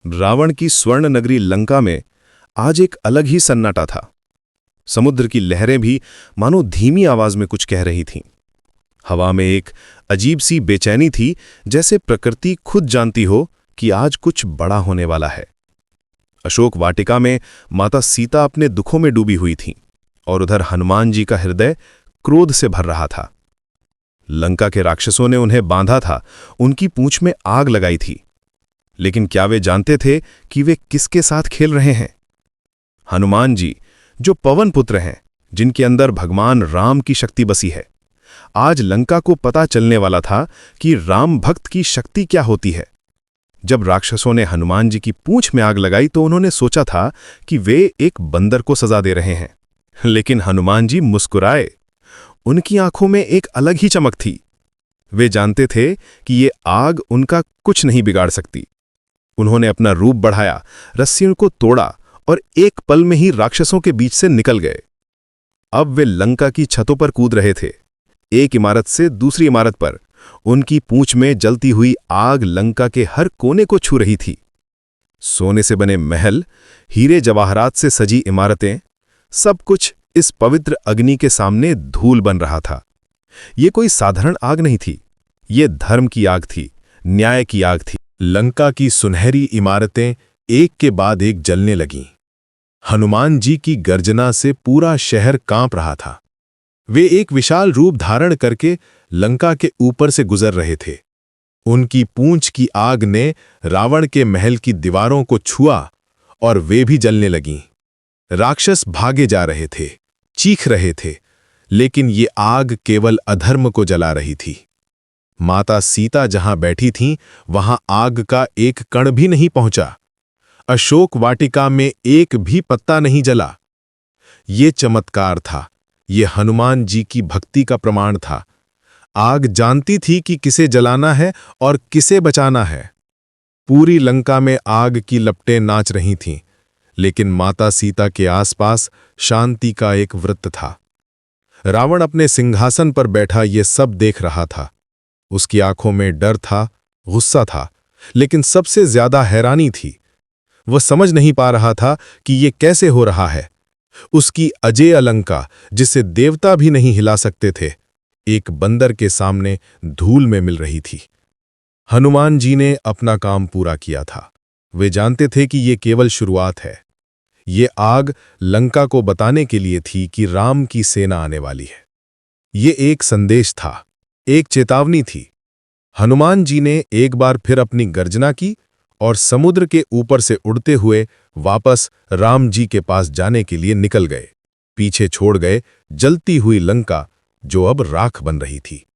रावण की स्वर्ण नगरी लंका में आज एक अलग ही सन्नाटा था। समुद्र की लहरें भी मानो धीमी आवाज में कुछ कह रही थीं। हवा में एक अजीब सी बेचैनी थी, जैसे प्रकृति खुद जानती हो कि आज कुछ बड़ा होने वाला है। अशोक वाटिका में माता सीता अपने दुखों में डूबी हुई थीं और उधर हनुमान जी का हृदय क्रोध से भर रहा था। लंका के राक्षसों ने उन्हें बांधा था, उनकी पूंछ में आग लगाई थी, लेकिन क्या वे जानते थे कि वे किसके साथ खेल रहे हैं? हनुमान जी, जो पवन पुत्र हैं, जिनके अंदर भगवान राम की शक्ति बसी है। आज लंका को पता चलने वाला था कि राम भक्त की शक्ति क्या होती है। जब राक्षसों ने हनुमान जी की पूंछ में आग लगाई तो उन्होंने सोचा था कि वे एक बंदर को सजा दे रहे हैं, लेकिन हनुमान जी मुस्कुराए। उनकी आंखों में एक अलग ही चमक थी। वे जानते थे कि ये आग उनका कुछ नहीं बिगाड़ सकती। उन्होंने अपना रूप बढ़ाया, रस्सियों को तोड़ा और एक पल में ही राक्षसों के बीच से निकल गए। अब वे लंका की छतों पर कूद रहे थे, एक इमारत से दूसरी इमारत पर। उनकी पूंछ में जलती हुई आग लंका के हर कोने को छू रही थी। सोने से बने महल, हीरे जवाहरात से सजी इमारतें, सब कुछ इस पवित्र अग्नि के सामने धूल बन रहा था। ये कोई साधारण आग नहीं थी, ये धर्म की आग थी, न्याय की आग थी। लंका की सुनहरी इमारतें एक के बाद एक जलने लगीं। हनुमान जी की गर्जना से पूरा शहर कांप रहा था। वे एक विशाल रूप धारण करके लंका के ऊपर से गुजर रहे थे। उनकी पूंछ की आग ने रावण के महल की दीवारों को छुआ और वे भी जलने लगीं। राक्षस भागे जा रहे थे, चीख रहे थे, लेकिन ये आग केवल अधर्म को जला रही थी। माता सीता जहां बैठी थीं, वहां आग का एक कण भी नहीं पहुंचा। अशोक वाटिका में एक भी पत्ता नहीं जला। ये चमत्कार था, ये हनुमान जी की भक्ति का प्रमाण था। आग जानती थी कि किसे जलाना है और किसे बचाना है। पूरी लंका में आग की लपटें नाच रही थीं, लेकिन माता सीता के आसपास शांति का एक वृत्त था। रावण अपने सिंहासन पर बैठा ये सब देख रहा था। उसकी आंखों में डर था, गुस्सा था, लेकिन सबसे ज्यादा हैरानी थी। वह समझ नहीं पा रहा था कि ये कैसे हो रहा है। उसकी अजेय लंका, जिसे देवता भी नहीं हिला सकते थे, एक बंदर के सामने धूल में मिल रही थी। हनुमान जी ने अपना काम पूरा किया था। वे जानते थे कि ये केवल शुरुआत है। ये आग लंका को बताने के लिए थी कि राम की सेना आने वाली है। ये एक संदेश था, एक चेतावनी थी। हनुमान जी ने एक बार फिर अपनी गर्जना की और समुद्र के ऊपर से उड़ते हुए वापस राम जी के पास जाने के लिए निकल गए। पीछे छोड़ गए जलती हुई लंका, जो अब राख बन रही थी।